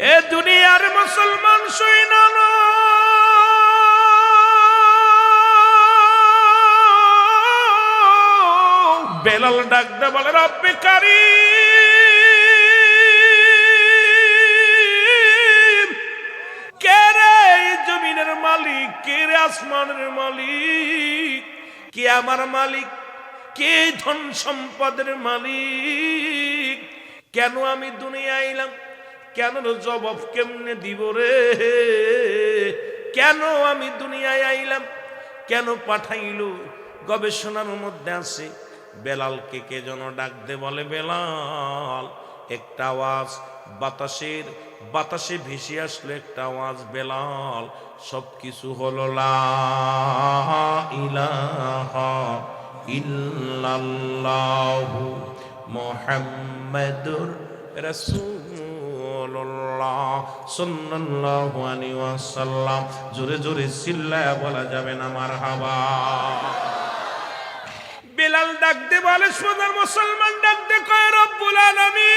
এ দুনিয়ার মুসলমান শুইনা না, বেলাল ডাক দে বলে রব্বে কারীম, কে রে জমিনের মালিক, কে রে আসমানের মালিক, কে আমার মালিক, কে ধন সম্পদের মালিক, কেন আমি দুনিয়ায় আইলাম, কেন জবাব কেমনে দিব রে, কেন আমি দুনিয়ায় আইলাম, কেন পাঠাইল? গবেষণার মধ্যে আছে বেলালকে কে যেন ডাক দে বলে বেলাল, একটা আওয়াজ বাতাসে ভেসে আসলো, একটা আওয়াজ, বেলাল সবকিছু হলো লা ইলাহা ইল্লাল্লাহু মুহাম্মাদুর রাসূলুল্লাহ সাল্লাল্লাহু আলাইহি ওয়াসাল্লাম। জোরে জোরে চিল্লায়া বলা যাবে না মারহাবা। বেলাল ডাক দে বলে সোনার মুসলমান ডাক দে কয় রব্বুল আলামিন,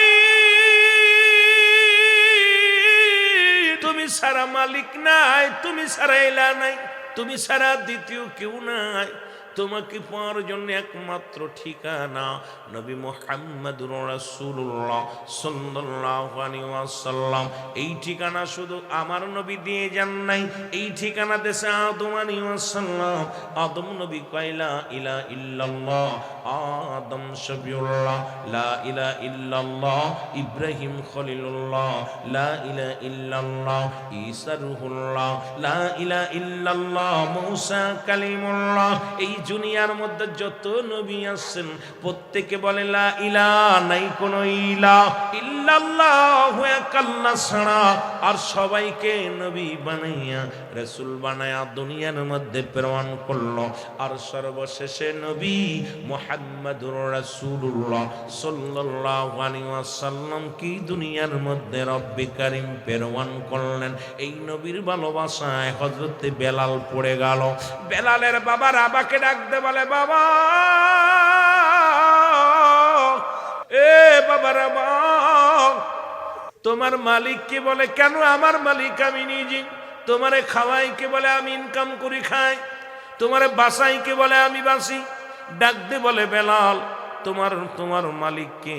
তুমি সারা মালিক নাই, তুমি সারা ইলা নাই, তুমি সারা দ্বিতীয় কেউ নাই, তোমাকে পাওয়ার জন্য একমাত্র ঠিকানা নবী মুহাম্মদুর রাসূলুল্লাহ সাল্লাল্লাহু আলাইহি ওয়াসাল্লাম। এই ঠিকানা শুধু আমার নবী দিয়ে যান নাই, এই ঠিকানা দেশে আদম আলাইহিস সালাম, আদম নবী কয়লা ইলা ইল্লাল্লাহ, আদম শফিউল্লাহ লা ইলাহা ইল্লাল্লাহ, ইব্রাহিম খলিলুল্লাহ লা ইলাহা ইল্লাল্লাহ, ঈসা রূহুল্লাহ লা ইলাহা ইল্লাল্লাহ, মূসা কালিমুল্লাহ। এই দুনিয়ার মধ্যে যত নবী আছেন প্রত্যেকে বলে লা ইলাহা, নাই কোন ইলাহ, ইল্লাল্লাহু এক আল্লাহ ছাড়া। আর সবাইকে নবী বানাইয়া রাসূল বানায়া দুনিয়ার মধ্যে প্রেরণ করলো। আর সর্বশেষে নবী মুহাম্মদুর রাসূলুল্লাহ সাল্লাল্লাহু আলাইহি ওয়াসাল্লাম কি দুনিয়ার মধ্যে রব্বে কারীম প্রেরণ করলেন। এই নবীর ভালোবাসায় হযরতে বেলাল পড়ে গেল। বেলালের বাবা রাবাকে ডাকতে বলে বাবা, এ বাবা রাবা, তোমার মালিক কে বলে? কেন আমার মালিক আমি নিজে। তোমারে খাওয়াই কে বলে? আমি ইনকাম করি খাই। তোমারে বাসাই কে বলে? আমি বাসি। ডাকতে বলে বেলাল তোমার মালিক কে?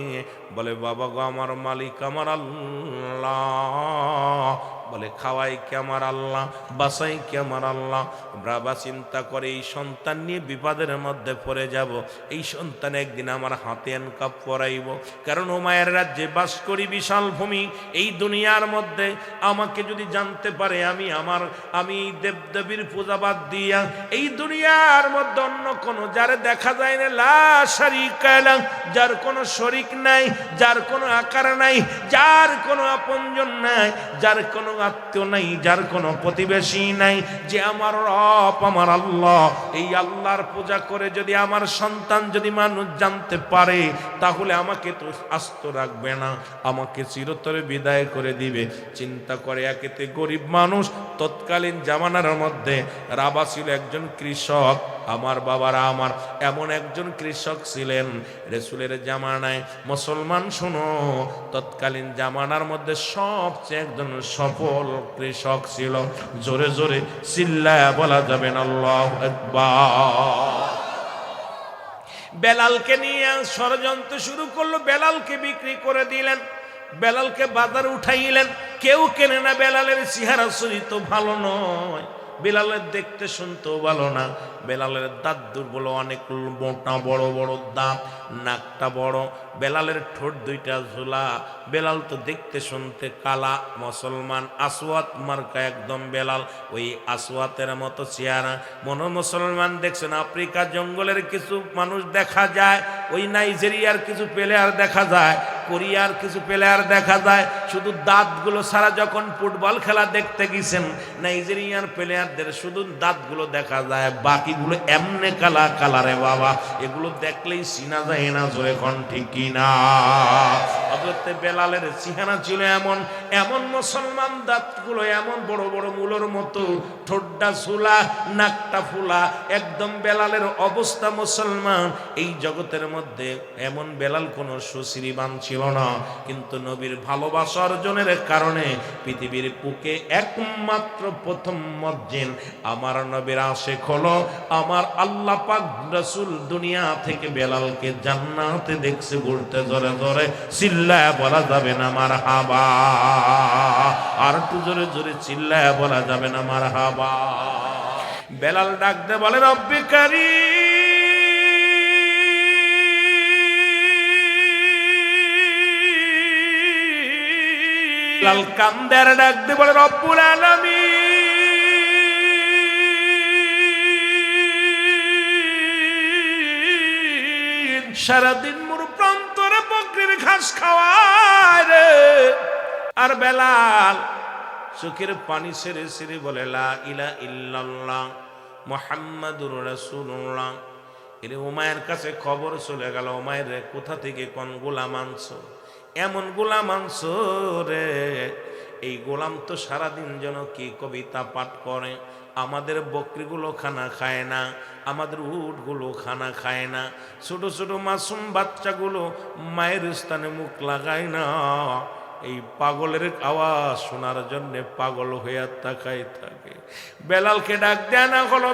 বলে বাবা গো, আমার মালিক আমার আল্লাহ। বলে খাওয়াই কে? আমার আল্লাহ। বাসাই কে? আমার আল্লাহ। বাবা চিন্তা করে এই সন্তান নিয়ে বিপদের মধ্যে পড়ে যাব, এই সন্তান একদিন আমার হাতে এনকাপ পরাইব। কারণ ও মায়ের রাজ্যে বাস করি, বিশাল ভূমি। এই দুনিয়ার মধ্যে আমাকে যদি জানতে পারে আমি দেবদেবীর পূজা বাদ দিয়া এই দুনিয়ার মধ্যে অন্য কোনো যারে দেখা যায় না, লা শারীকা লাহ, যার কোনো শরীক নাই, যার কোনো আকার নাই, যার কোনো আপনজন নাই, যার কোনো আত্মীয় নাই, যার কোনো প্রতিবেশী নাই, যে আমার রব আমার আল্লাহ, এই আল্লাহর পূজা করে যদি আমার সন্তান যদি মানুষ জানতে পারে, তাহলে আমাকে তো আস্ত রাখবে না, আমাকে চিরতরে বিদায় করে দিবে। চিন্তা করে একেতে গরিব মানুষ। তৎকালীন জামানার মধ্যে রাবা ছিল একজন কৃষক। আমার বাবারা আমার এমন একজন কৃষক ছিলেন রাসূলের জামানায়। মুসলমান শোনো, তৎকালীন জামানার মধ্যে সবচেয়ে একজন সফল কৃষক ছিল। জোরে জোরে চিল্লায়া বলা যাবে না আল্লাহু আকবার। বেলালকে নিয়ে ষড়যন্ত্র শুরু করলো, বেলালকে বিক্রি করে দিলেন, বেলালকে বাজারে উঠাইলেন। কেউ কেনে না, বেলালের চেহারা চরিত্র ভালো নয়, বেলালের দেখতে শুনতেও ভালো না, বেলালের দাঁত দুর্বল, অনেক মোটা বড় বড় দাঁত, নাকটা বড়, বেলালের ঠোঁট দুইটা ঝোলা। বেলাল তো দেখতে শুনতে কালা। মুসলমান আসওয়াত মার্কা একদম বেলাল, ওই আসওয়াতের মতো চেহারা। মুসলমান দেখছেন আফ্রিকা জঙ্গলের কিছু মানুষ দেখা যায়, ওই নাইজেরিয়ার কিছু প্লেয়ার দেখা যায়, কোরিয়ার কিছু প্লেয়ার দেখা যায়, শুধু দাঁতগুলো ছাড়া। যখন ফুটবল খেলা দেখতে গেছেন নাইজেরিয়ার প্লেয়ারদের শুধু দাঁতগুলো দেখা যায়, বাকিগুলো এমনে কালা কালারে বাবা, এগুলো দেখলেই চিনা যায় না। জোরে কোন ঠিক কিনা? হযরত বেলালের চেহারা ছিল এমন, এমন মুসলমান দাঁতগুলো এমন বড় বড় মূলর মতো, ঠোঁটটা ঝোলা, নাকটা ফুলা, একদম বেলালের অবস্থা। মুসলমান এই জগতের মধ্যে এমন বেলাল কোন সুশ্রীবান ছিল ছিল না, কিন্তু নবীর ভালোবাসা অর্জনের কারণে পৃথিবীর বুকে একমাত্র প্রথম মুয়াজ্জিন আমার নবীর আশিক হলো আমার আল্লাহ পাক রাসূল। দুনিয়া থেকে বেলালকে জান্নাতে দেখছে ঘুরতে, জোরে জোরে চিল্লায় বলা যাবে না মারহাবা, আর একটু জোরে জোরে চিল্লায় বলা যাবে না মারহাবা। বেলাল ডাক দে বলে রব্বি কারীম। বেলাল কান্দের ডাক দে বলে রব্বুল আলামিন। সারাদিন মোর প্রান্তরে বকরির ঘাস খাওয়ায় রে, আর বেলাল চোখের পানি ছেড়ে ছেড়ে বলে লা ইলাহা ইল্লাল্লাহ মুহাম্মাদুর রাসূলুল্লাহ। এর উমায়ের কাছে খবর চলে গেল, উমায়ের রে কোথা থেকে কোন গোলাম আনছো, এমন গোলাম আনছো রে, এই গোলাম তো সারাদিন যেন কি কবিতা পাঠ করে, আমাদের বকরিগুলো খানা খায় না, আমাদের উটগুলো খানা খায় না, ছোট ছোট মাসুম বাচ্চাগুলো মায়ের স্থানে মুখ লাগায় না, এই পাগলের আওয়াজ শোনার জন্য পাগল হইয়া তাকাই থাকে। বেলালকে ডাক দেয় না হলো,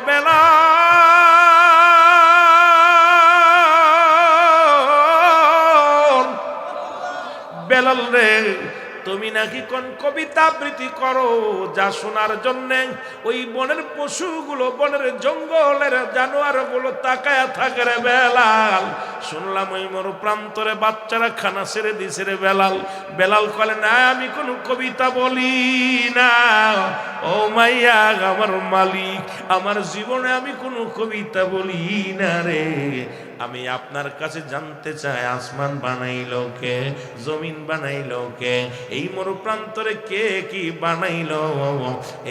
বেলাল রে তুমি নাকি কোন কবিতা আবৃত্তি করো যা শোনার জন্য ওই বনের পশুগুলো, বনের জঙ্গলের জানোয়ারগুলো তাকায়া থাকে রে বেলাল। শুনলাম ওই মরু প্রান্তরে বাচ্চারা খানা ছেড়ে দিছে রে বেলাল। বেলাল কলে না আমি কোনো কবিতা বলি না, ও মাইয়া আমার মালিক, আমার জীবনে আমি কোনো কবিতা বলি না রে। আমি আপনার কাছে জানতে চাই আসমান বানাইলো কে, জমিন বানাইলো কে, এই মরু প্রান্তরে কে কি বানাইলো,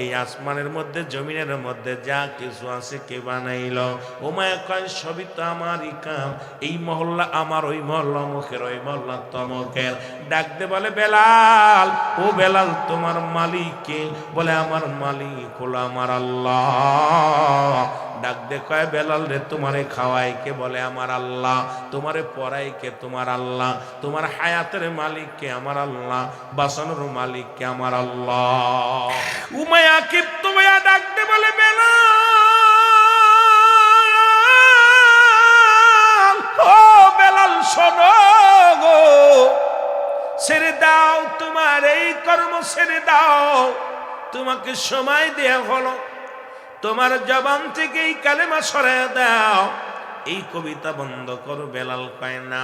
এই আসমানের মধ্যে জমিনের মধ্যে যা কিছু আছে কে বানাইলো। ও মায়া কয় সবই তো আমারই কাম, এই মহল্লা আমার, ওই মহল্লা মুখের, ওই মহল্লা তমকের। ডাক দে বলে বেলাল, ও বেলাল তোমার মালিক কে? বলে আমার মালিক হলো আমার আল্লাহ। ডাক দে কয় বেলাল রে তোমারে খাওয়াই কে? বলে আমার আল্লাহ। তোমারে পড়াই কে? তোমার আল্লাহ। তোমার হায়াতের মালিক কে? আমার আল্লাহ। বাঁচানোর মালিক কে? আমার আল্লাহ। উমাইয়া ক্ষিপ্ত হইয়া ডাক দে বলে বেলাল, ও বেলাল শোনো গো, ছেড়ে দাও তোমার এই কর্ম, ছেড়ে দাও, তোমাকে সময় দেয়া হলো, তোমার জবান থেকে এই কালেমা সরাইয়া দাও, এই কবিতা বন্ধ করো। বেলাল কয় না,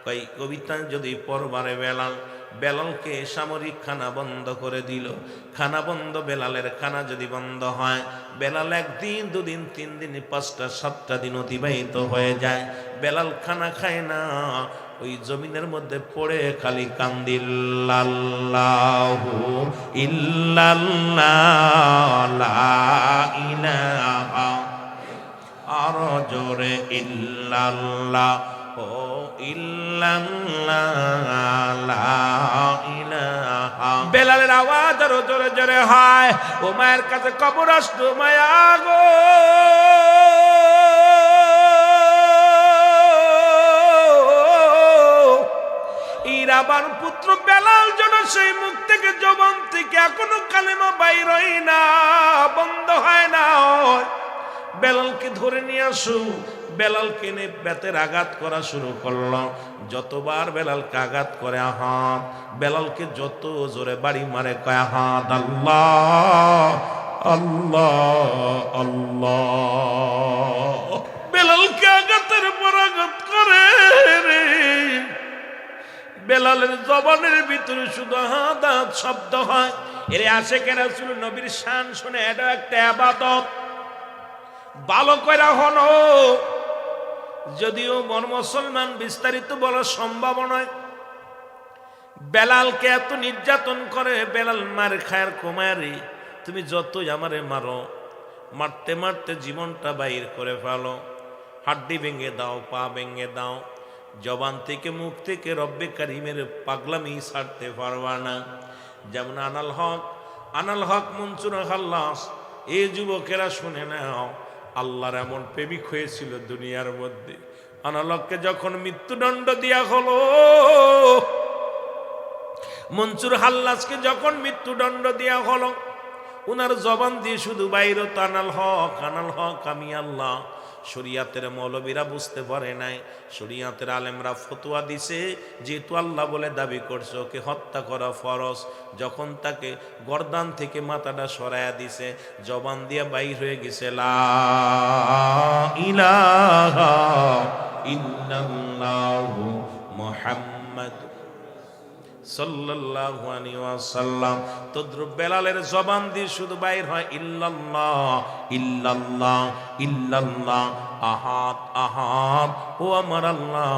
কই কবিতা যদি পড়বারে বেলাল, বেলালকে সামরিক খানা বন্ধ করে দিল। খানা বন্ধ, বেলালের খানা যদি বন্ধ হয়, বেলাল একদিন দুদিন তিন দিন 5টা 7টা দিন অতিবাহিত হয়ে যায়, বেলাল খানা খায় না, ওই জমিনের মধ্যে পড়ে খালি কান্দিল্লাহু ইল্লাল্লাহ লা ইলাহা, আর জোরে ইল্লাল্লাহ ও ইল্লাল্লাহ লা ইলাহা। বেলালের আওয়াজ আরো জোরে জোরে হয়। ও মায়ের কাছে কবর আসতো, মায়া গো ইরাবার পুত্র বেলাল যেন সেই মুখ থেকে জবান থেকে এখনো কালেমা বাইর হয় না, বন্ধ হয় না। বেলালকে ধরে নিয়ে আসো। বেলালকে নিয়ে বেতের আঘাত করা শুরু করলো। যতবার বেলালকে আঘাত করে আহাত, বেলালকে যত জোরে বাড়ি মারে কয় আহাত আল্লাহ আল্লাহ আল্লাহ। বেলালকে আঘাতের পর আঘাত করে রে, বেলালের জবানের ভিতরে শুধু হাদাত শব্দ হয়। এর আশিকে রাসূল নবীর শান শুনে এটা একটা ইবাদত। ভালো করে হলো, যদিও মুসলমান বিস্তারিত বলা সম্ভব নয়। বেলালকে এত নির্যাতন করে, বেলাল মার খায়ের কুমারী, তুমি যতই আমারে মারো, মারতে মারতে জীবনটা বাইর করে ফেলো, হাড্ডি ভেঙে দাও, পা ভেঙে দাও, জবান থেকে মুখ থেকে রব্বে কারিমের পাগলামি ছাড়তে পারবা না। যেমন আনাল হক মনসুর খাল্লাস, এই যুবকেরা শুনে নাও, আল্লাহর এমন প্রেমিক হয়েছিল দুনিয়ার মধ্যে, আনালককে যখন মৃত্যুদণ্ড দেয়া হলো, মনসুর হাল্লাজকে যখন মৃত্যুদণ্ড দেয়া হলো, উনার জবান দিয়ে শুধু বাইরে তো আনাল হক আমি আল্লাহ। শরিয়াতের মৌলবীরা বুঝতে পারে নাই, শরিয়াতের আলেমরা ফতোয়া দিছে যেহেতু আল্লাহ বলে দাবি করছে ওকে হত্যা করা ফরজ। যখন তাকে গর্দান থেকে মাথাটা সরাইয়া দিছে, জবান দিয়ে বাইর হয়ে গেছে লা ইলাহা ইল্লাল্লাহু মুহাম্মাদ সাল্লাল্লাহু আলাইহি ওয়াসাল্লাম। তদ্রুপ বেলালের জবান দিয়ে শুধু বাইর হয় ইল্লাল্লাহ ইল্লাল্লাহ ইল্লাল্লাহ, আহাদ আহাদ ও আমার আল্লাহ।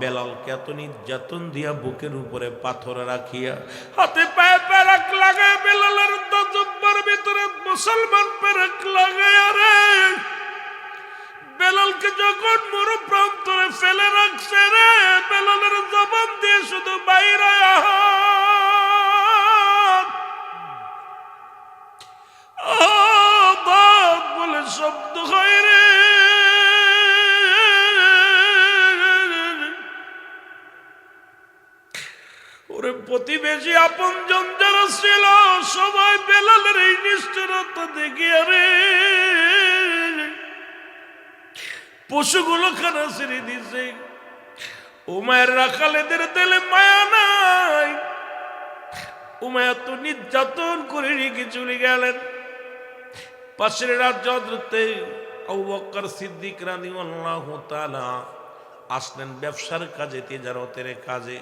বেলালকে এত নির্যাতন দিয়া বুকের উপরে পাথর রাখিয়া হাতে পায়ে পেরেক লাগায়, বেলালের জব্বার ভিতরে মুসলমান পেরেক লাগায় রে, বেলালকে যখন মরু প্রান্তরে ফেলে রাখছে রে, বেলালের জবান দিয়ে শুধু বাইরে আহাদ বলে শব্দ হয় রে। ওরে প্রতিবেশী আপনজন যারা ছিল সবাই বেলালের এই নিষ্ঠুরতা দেখিয়া রে পশুগুলো খানা ছেড়ে দিছে। উমায়ের রাখালেদের দিলে মায়া নাই, উমায়া তো নির্যাতন করে রেখে চলে গেলেন। পাশের রাজ্য হযরতে আবু বকর সিদ্দিক রাদিয়াল্লাহু তাআলা আসলেন ব্যবসার কাজে, তিজারতের কাজে।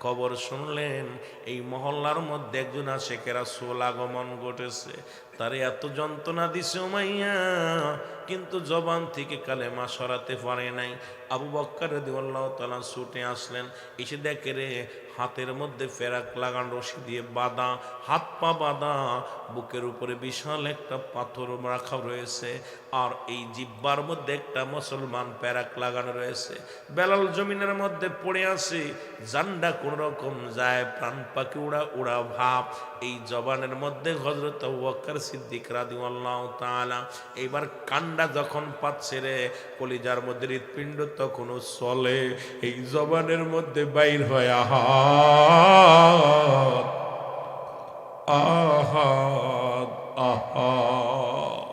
খবর শুনলেন এই মহল্লার মধ্যে একজন আশিকে রাসূল আগমন ঘটেছে, তারে এত যন্ত্রণা দিছে উমাইয়া, কিন্তু জবান থেকে কালেমা সরাতে পারে নাই। আবু বকর রাদিয়াল্লাহু তাআলা ছুটে আসলেন, এসে দেখে রে হাতের মধ্যে ফেরাক লাগান রশি দিয়ে বাঁধা, হাত পা বাঁধা, বুকের উপরে বিশাল একটা পাথর রাখা রয়েছে, আর এই জিব্বার মধ্যে একটা মুসলমান ফেরাক লাগানো রয়েছে। বেলাল জমিনের মধ্যে পড়ে আছে, জান্ডা কোন রকম যায়, প্রাণ পাখি উড়া উড়া ভাব। এই জবানের মধ্যে হযরত আবু বকর সিদ্দিক রাদিয়াল্লাহু তাআলা এইবার কান্ডা যখন পাচ্ছে রে, কলিজার মধ্যে হৃৎপিণ্ড তখনও চলে, এই জবানের মধ্যে বাইর হয় আহাদ আহাদ আহাদ।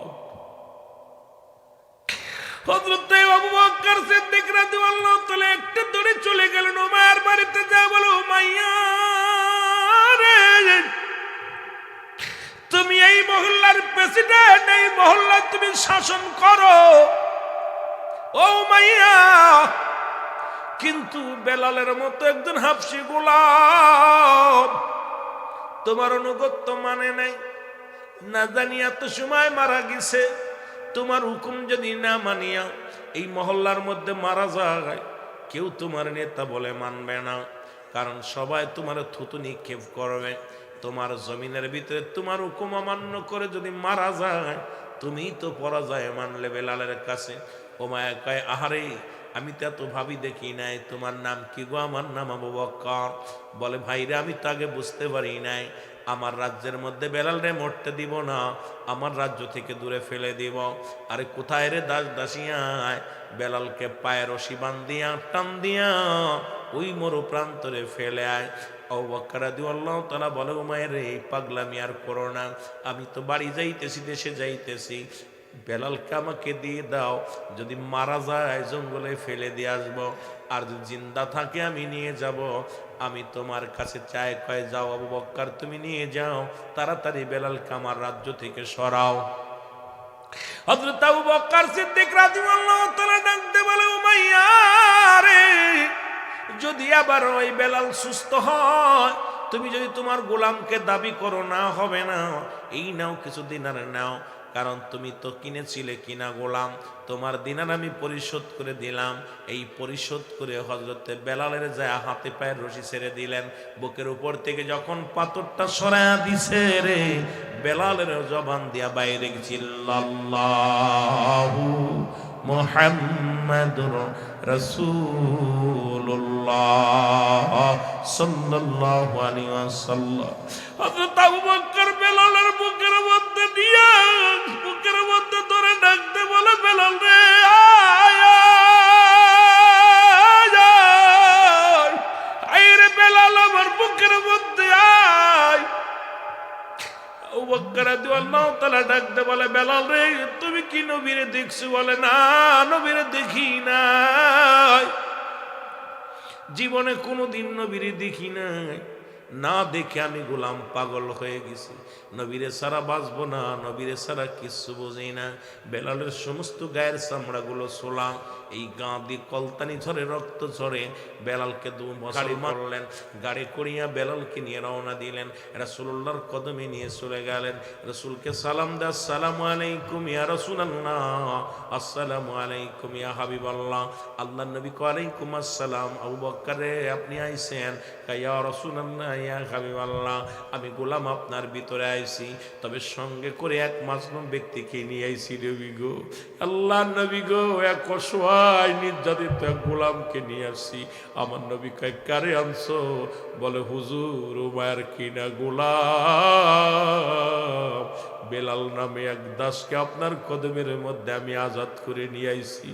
হযরত আবু বকর সিদ্দিক রাদিয়াল্লাহু তাআলা একটা দৌড়ে চলে গেলেন উমাইয়ার বাড়িতে, যা বলো উমাইয়া রে, তুমি এই মহল্লার প্রেসিডেন্ট, এই মহল্লা তুমি শাসন করো ও উমাইয়া, কিন্তু বেলালের মতো একজন হাবশী গোলাম তোমার অনুগত্য মানে নাই, না জানি এত সময় মারা গেছে। তোমার হুকুম যদি না মানিয়া এই মহল্লার মধ্যে মারা যায়, কেউ তোমার নেতা বলে মানবে না, কারণ সবাই তোমার থুতু নিক্ষেপ করবে। তোমার জমিনের ভিতরে তোমার হুকুম অমান্য করে যদি মারা যায়, তুমি তো পরাজয় মানলে বেলালের কাছে। উমাইয়া কয় আহারে, আমি তো এত ভাবি দেখি নাই, তোমার নাম কি গো? আমার নাম আবু বকর। বলে ভাইরে, আমি তো আগে বুঝতে পারি নাই, আমার রাজ্যের মধ্যে বেলাল রে মরতে দিব না, আমার রাজ্য থেকে দূরে ফেলে দিব। আরে কোথায় রে দাস দাসিয়ায়, বেলালকে পায়ে রশি বান্ধিয়া টান দিয়া ওই মরু প্রান্তরে ফেলে আয়। আবু বকর রাদিয়াল্লাহু তাআলা বলে উমাইয়া রে, এই পাগলামি আর করো না, আমি তো বাড়ি যাইতেছি, দেশে যাইতেছি, বেলালকে আমাকে দিয়ে দাও, যদি মারা যায় জঙ্গলে ফেলে দিয়ে আসবো, আর যদি জিন্দা থাকে আমি নিয়ে যাব। আমি তোমার কাছে চাই, কয় যাও আবু বকর তুমি নিয়ে যাও, তাড়াতাড়ি বেলালকে আমার রাজ্য থেকে সরাও। হযরত আবু বকর সিদ্দিক রাদিয়াল্লাহু তাআলা ডাকতে বলে উমাইয়া রে, যদি আবার ওই বেলাল সুস্থ হয়, তুমি যদি তোমার গোলামকে দাবি করো, না হবে না, এই নাও কিছু দিনার নাও, কারণ তুমি তো কিনেছিলে কিনা গোলাম, তোমার দিনার আমি পরিশোধ করে দিলাম। এই পরিশোধ করে হযরতে বেলালের যায় হাতে পায়ের রশি ছেড়ে দিলেন। বুকের উপর থেকে যখন পাথরটা সরায়া দিছে রে, বেলালের জবান দিয়া বাইরে গেছিল আল্লাহু মুহাম্মাদুর রাসূলুল্লাহ সাল্লাল্লাহু আলাইহি ওয়াসাল্লাম। হযরত আবু বকর বেলালের বুকের মধ্যে দিয়া, বুকের মধ্যে ধরে ডাকতে বলে বেলাল রে আয় আবু বকর রাদিয়াল্লাহু তাআলা ডাকতে বলে, বেলাল রে তুমি কি নবীরে দেখছো? বলে, না নবীরে দেখি নাই, জীবনে কোনোদিন নবীরে দেখি নাই, না দেখে আমি গোলাম পাগল হয়ে গেছি, নবীরে সারা বাঁচবো না, নবীরে সারা কিচ্ছু বুঝি না। বেলালের সমস্ত গায়ের চামড়াগুলো ছোলা, এই গা দিয়ে কলতানি ঝরে, রক্ত ঝরে। বেলালকে গাড়ি মারলেন, গাড়ি করিয়া বেলালকে নিয়ে রওনা দিলেন, রাসূলুল্লাহর কদমে নিয়ে চলে গেলেন। রাসূলকে সালাম দে, আসসালামু আলাইকুম ইয়া রাসূলুল্লাহ, আসসালামু আলাইকুম ইয়া হাবিবাল্লাহ। আল্লাহর নবী কয়, আলাইকুম আসসালাম। আবু বকর রে আপনি আইছেন? ইয়া রাসূলুল্লাহ ইয়া হাবিবাল্লাহ, আমি গোলাম আপনার ভিতরে আইছি, তবে সঙ্গে করে এক মাজলুম ব্যক্তিকে নিয়ে আইছি নবী গো। আল্লাহর নবী গো, এক অসহায় নির্যাতিত এক গোলামকে নিয়ে আসছি। আমার নবী কয়, কারে আনছো? বলে, হুজুর উমায়ের কিনা গোলাম বেলাল নামে এক দাসকে আপনার কদমের মধ্যে আমি আজাদ করে নিয়ে আইছি।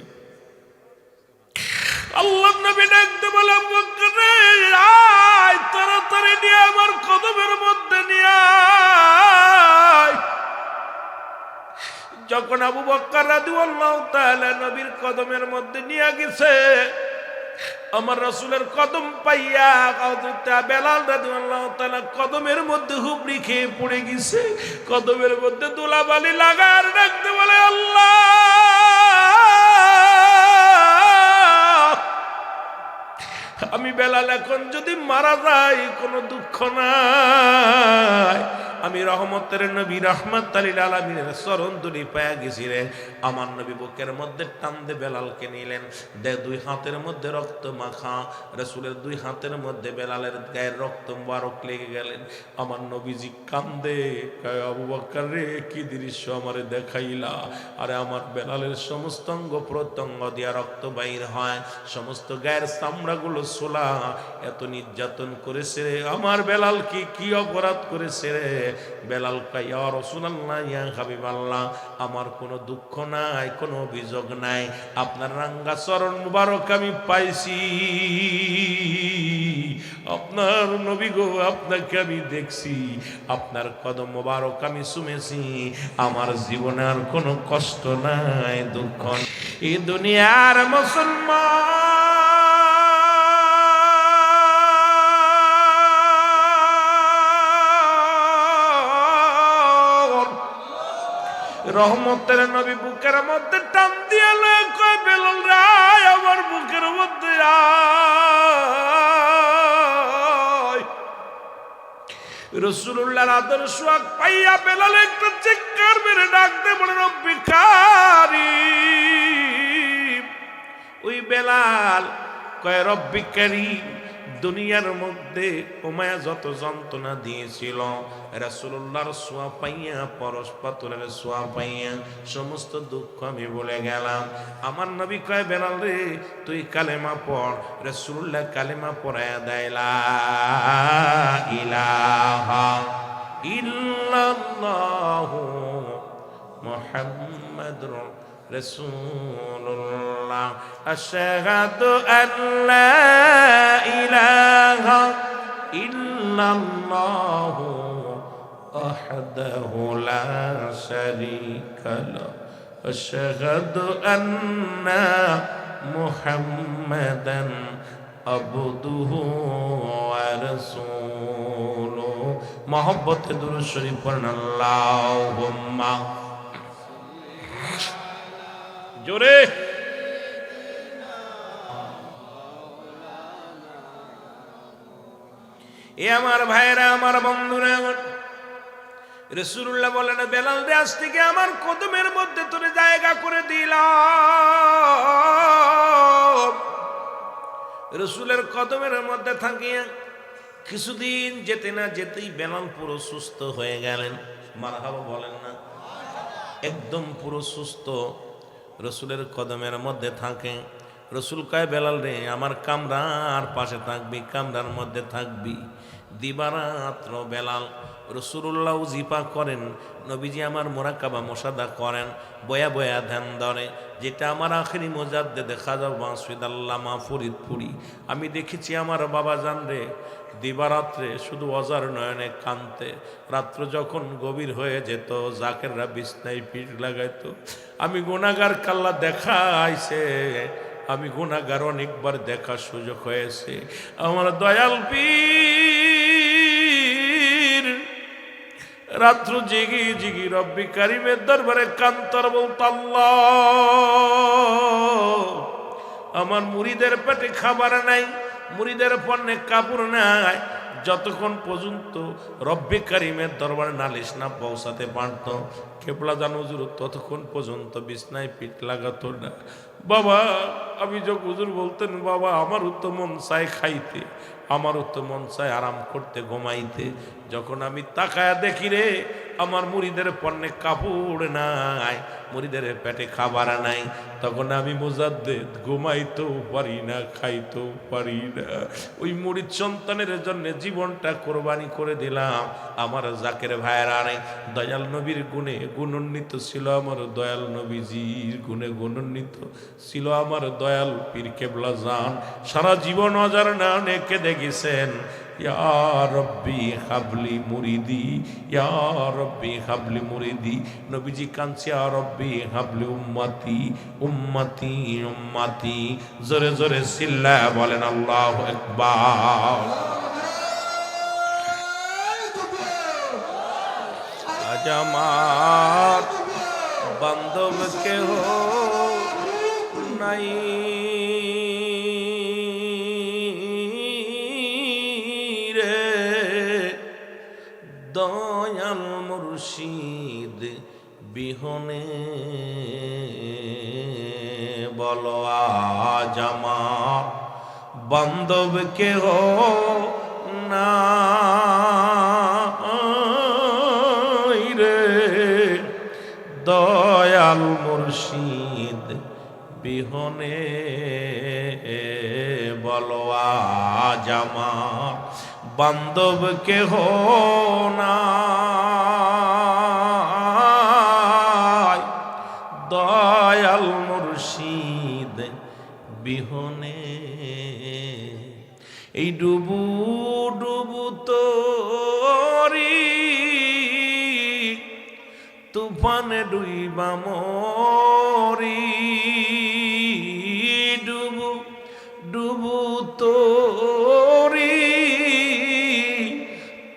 আল্লাহর নবী ডাকতে বলে, আবু বকর রে আয়, তাড়াতাড়ি নিয়ে আমার কদমের মধ্যে নিয়ে আয়। যখন আবু বকর রাদিয়াল্লাহু তাআলা নবীর কদমের মধ্যে নিয়ে গেছে, আমার রাসূলের কদম পাইয়া হযরত বেলাল রাদিয়াল্লাহু তাআলা কদমের মধ্যে হুবড়ি খেয়ে পড়ে গেছে, কদমের মধ্যে ধুলাবালি লাগার ডাকতে বলে, আল্লাহ আমি বেলাল এখন যদি মারা যাই কোনো দুঃখ নাই, আমি রহমতের নবী রাহমাতুল লিল আলামিনের চরণ ধুলি পায়া গেছি রে। আমার নবী বুকের মধ্যে টান দিয়ে বেলালকে নিলেন, দুই হাতের মধ্যে রক্ত মাখা, রাসূলের দুই হাতের মধ্যে বেলালের গায়ের রক্ত মুবারক লেগে গেলেন। আমার নবীজি কান্দে, কয়, আবু বকর রে কি দৃশ্য আমারে দেখাইলা? আরে আমার বেলালের সমস্ত অঙ্গ প্রত্যঙ্গ দিয়া রক্ত বাইর হয়, সমস্ত গায়ের চামড়াগুলো ছোলা, এত নির্যাতন করেছে রে আমার বেলাল, কি অপরাধ করেছে রে? বেলাল কয়, ইয়া রাসূলুল্লাহ ইয়া হাবিবাল্লাহ, আমার কোনো দুঃখ নাই, কোনো অভিযোগ নাই, আপনার রাঙ্গা চরণ মুবারক আমি পাইছি, আপনার নবী গো আপনাকে আমি দেখছি, আপনার কদম মুবারক আমি চুমেছি, আমার জীবনে আর কোনো কষ্ট নাই, দুঃখ নাই। এই দুনিয়ার মুসলমান রহমতের নবী বুকের মধ্যে টান দিয়ে কয়, বেলাল রায় আমার বুকের মধ্যে আয়। রাসূলুল্লাহর আদর্শ পাইয়া বেলাল একটা চিৎকার মেরে ডাকতে বলে, রব্বি কারীম। ওই বেলাল কয়, রব্বি কারীম, দুনিয়ার মধ্যে উমায়া যত যন্ত্রণা দিয়েছিল, রাসূলুল্লাহর ছোঁয়া পাইয়া, পরশ পাথরের ছোঁয়া পাইয়া সমস্ত দুঃখ আমি ভুলে গেলাম। আমার নবী কয়, বেলাল রে তুই কালেমা পড়। রাসূলুল্লাহ কালেমা পড়ায়া দেয়, লা ইলাহা ইল্লাল্লাহু মুহাম্মাদুর রাসূলুল্লাহ, আশহাদু আল্লা ইলাহা ইল্লাল্লাহু ওয়াহদাহু লা শারীকা লাহু, আশহাদু আন্না মুহাম্মাদান আবদুহু ওয়া রাসূলুহু। মহব্বতে দুরূদ শরীফ পড়েন, আল্লাহুম্মা জোরে। এ আমার ভাইরা, আমার বন্ধুরা, আমার রাসূলুল্লাহ বলেন, বেলাল রে আজ থেকে আমার কদমের মধ্যে তোরে জায়গা করে দিলাম। রাসূলের কদমের মধ্যে থাকিয়া কিছুদিন যেতে না যেতেই বেলাল পুরো সুস্থ হয়ে গেলেন। মারহাবা বলেন না? একদম পুরো সুস্থ, রসুলের কদমের মধ্যে থাকে। রসুল কয়, বেলাল রে আমার কামরার পাশে থাকবি, কামরার মধ্যে থাকবি। দিবারাত্র বেলাল রসুল্লাহ জিপা করেন, নবীজি আমার মোরাকাবা মোসাদা করেন, বয়া বয়া ধ্যান ধরে, যেটা আমার আখেরি মোজাদ্দেদে খাজা মাসুদ আল্লামা ফরিদপুরি। আমি দেখেছি আমার বাবা জান রে দিবারাত্রে শুধু অজার নয়নে কানতে, রাত্র যখন গভীর হয়ে যেত জাকেররা বিছনায় পিঠ লাগাইতো। আমি গুনাহগার কাল্লা দেখা আইছে, আমি গুনাহগার অনেকবার দেখার সুযোগ হয়েছে। আমার দয়াল পীর রাত্র জেগে জেগে রব্বি কারিমের দরবারে কান্তর বলত, আল্লাহ আমার মুরিদের পেটে খাবার নাই, মুরিদের পণ্যে কাপড় নাই, যতক্ষণ পর্যন্ত রব্বি কারিমের দরবারে নালিশ না পৌঁছাতে পারত কেবলা জান হুজুর ততক্ষণ পর্যন্ত বিছনায় পিঠ লাগাতো না। বাবা আমি যখন হুজুর বলতেন, বাবা আমারও তো মন চায় খাইতে, আমারও তো মন চায় আরাম করতে ঘুমাইতে, যখন আমি তাকায়া দেখি রে আমার মুরিদের পণ্যে কাপড় নাই, মুরিদের পেটে খাবার নাই, তখন আমি মুজাদ্দেদ ঘুমাইতেও পারি না, খাইতেও পারি না। ওই মুরিদ সন্তানের জন্য জীবনটা কোরবানি করে দিলাম। আমার জাকের ভাইয়েরা নেই, দয়াল নবীর গুণে গুণান্বিত ছিল আমার দয়াল নবীজির গুণে গুণান্বিত ছিল আমার দয়াল পীর কেবলা জান। সারা জীবন অজার না নেকে দেখেছেন, ইয়া রব্বি হাবলি মুরিদি, ইয়া রব্বি হাবলি মুরিদি। নবীজি কাঁদছে, ইয়া রব্বি হাবলি উম্মতি উম্মতি উম্মতি। জোরে জোরে চিল্লা বলেন আল্লাহু আকবার। আজ আমার বান্ধব কেহ নাই, দয়াল মুর্শিদ বিহনে বলো আজ আমার বান্ধব কেহ নাই রে, দয়াল মুর্শিদ বিহনে বলো আজ আমার বান্ধব কেহ নাই, দয়াল মুর্শিদ বিহনে। এই ডুবু ডুবু তোরি তুফানে ডুইবা মরি, ডুবু ডুবু তোরি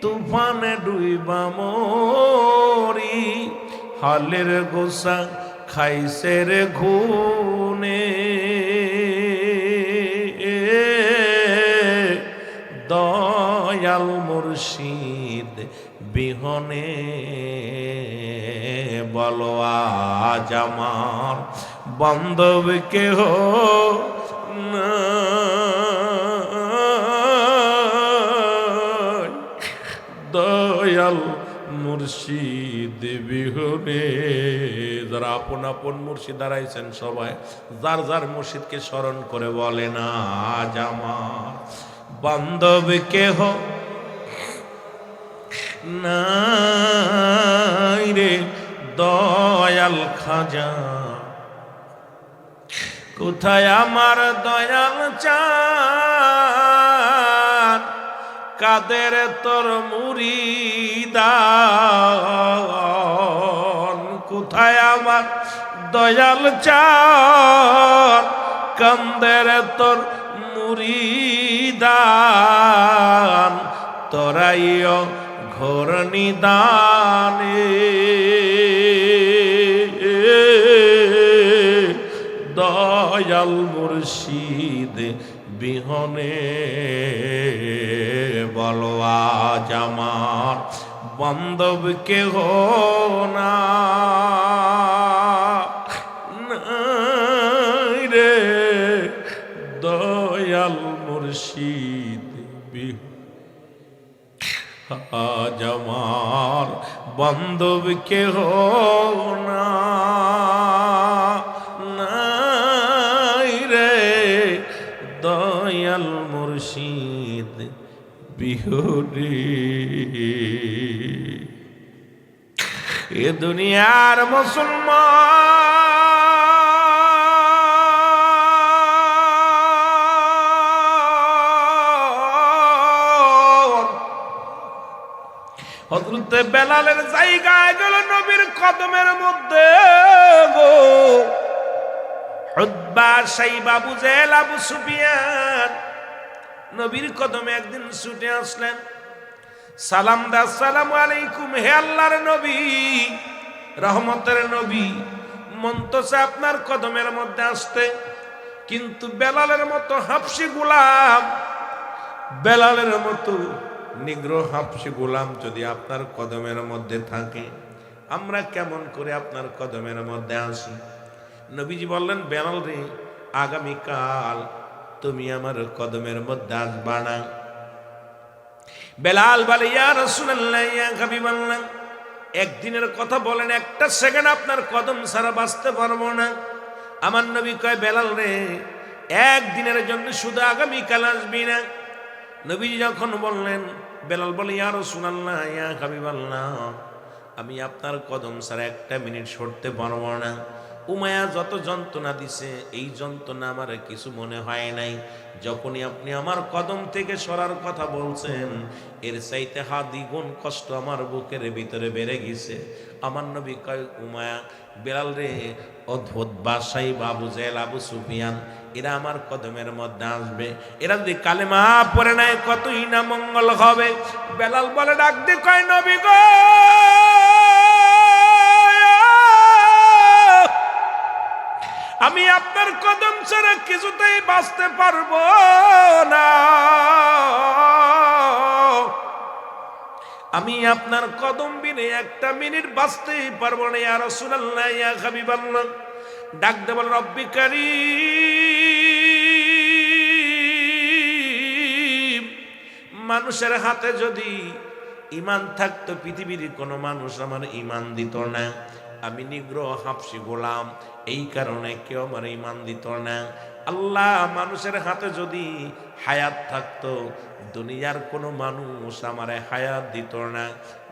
তুফানে ডুইবা মরি, হালের গোসা খাইছে রে ঘুনে, দয়াল মুর্শিদ বিহনে বলো আজ আমার বান্ধব কেহ নাই, দয়াল মুর্শিদ বিহনে। যারা আপন আপন মুর্শিদ দাঁড়াইছেন সবাই যার যার মুর্শিদকে স্মরণ করে বলে না, আজ আমার বান্ধব কেহ নাই রে, দয়াল খাজা কোথায় আমার দয়াল চাঁদ, কাদের তোর মুরিদান, কোথায় আমার দয়াল চাঁদ, কাদের তোর মুরিদান, তোরাইও ঘোর নিদানে, দয়াল মুর্শিদ বিহনে বলো আজ আমার বান্ধব কেহ নাই রে, দয়াল মুর্শিদ আজ আমার বান্ধব কেহ নাই রে, দয়াল মুর্শিদ বিহনে। এ দুনিয়ার মুসলমান হযরতে বেলালের জায়গায় গেল নবীর কদমের মধ্যে গো। উতবা, সাইবা, আবু জেহেল, আবু সুফিয়ান নবীর কদমে একদিন ছুটে আসলেন, সালাম দা, আসসালামু আলাইকুম, হে আল্লাহর নবী, রহমতের নবী, মন তো চায় আপনার কদমের মধ্যে আসতে, কিন্তু বেলালের মতো হাবশী গোলাম, বেলালের মতো নিগ্রো হাবশী গোলাম যদি আপনার কদমের মধ্যে থাকে, আমরা কেমন করে আপনার কদমের মধ্যে আসি? নবীজি বললেন, বেলাল রে, আগামীকাল তুমি আমার কদমের মধ্যে আসবা না। বেলাল বলে, ইয়া রাসূলুল্লাহ, ইয়া হাবিবাল্লাহ, একদিনের কথা বলেন, একটা সেকেন্ড আপনার কদম ছাড়া বাঁচতে পারবো না। আমার নবী কয়, বেলাল রে, একদিনের জন্য শুধু আগামীকাল আসবি না। নবীজি যখন বললেন, বেলাল বলে, ইয়া রাসূলুল্লাহ, ইয়া হাবিবাল্লাহ, আমি আপনার কদম ছাড়া একটা মিনিট সরতে পারবো না। উমায়া যত যন্ত্রণা দিছে, এই যন্ত্রণা আমার কিছু মনে হয় নাই। যখনই আপনি আমার কদম থেকে সরার কথা বলছেন, এর চাইতে দ্বিগুণ কষ্ট আমার বুকের ভিতরে বেড়ে গেছে। আমার নবী কয়, উমায়া, বেলাল রে, অদ্ভুত বাসাই, আবু জেহেল, আবু সুফিয়ান, এরা আমার কদমের মধ্যে আসবে, এরা যদি কালেমা পড়ে নাই কতই না মঙ্গল হবে। বেলাল বলে, ডাক দে, কয়, নবী গো, আমি আপনার কদম ছাড়া কিছুতেই বাঁচতে পারবো না, আমি আপনার কদম বিনে একটা মিনিট বাঁচতেই পারবো না। ইয়া রাসূলুল্লাহ, ইয়া হাবিবাল্লাহ, ডাক দে, বল, রব্বি কারীম, মানুষের হাতে যদি ঈমান থাকতো, পৃথিবীর কোনো মানুষ আমার ঈমান দিত না। আমি নিগ্রহ হাবশী গোলাম, এই কারণে কেউ আমার ঈমান দিত না। আল্লাহ, মানুষের হাতে যদি হায়াত থাকতো, দুনিয়ার কোনো মানুষ আমারে হায়াত দিত না।